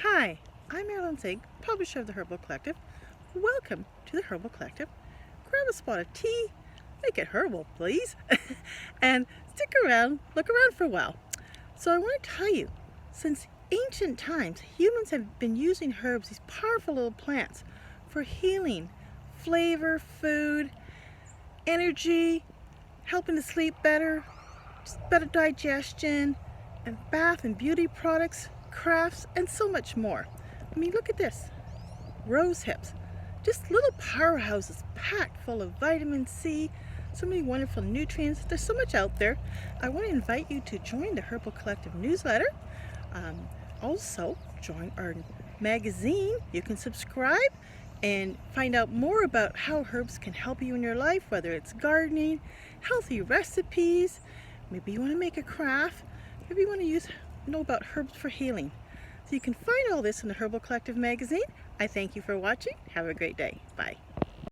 Hi, I'm Marilyn Zig, publisher of the Herbal Collective. Welcome to the Herbal Collective. Grab a spot of tea, make it herbal, please, and stick around, look around for a while. So I want to tell you, since ancient times, humans have been using herbs, these powerful little plants, for healing, flavor, food, energy, helping to sleep better, better digestion, and bath and beauty products, crafts, and so much more. I mean, look at this. Rose hips. Just little powerhouses packed full of vitamin C, so many wonderful nutrients. There's so much out there. I want to invite you to join the Herbal Collective newsletter. Also, join our magazine. You can subscribe and find out more about how herbs can help you in your life, whether it's gardening, healthy recipes, maybe you want to make a craft, maybe you want to know about herbs for healing. So you can find all this in the Herbal Collective magazine. I thank you for watching. Have a great day. Bye.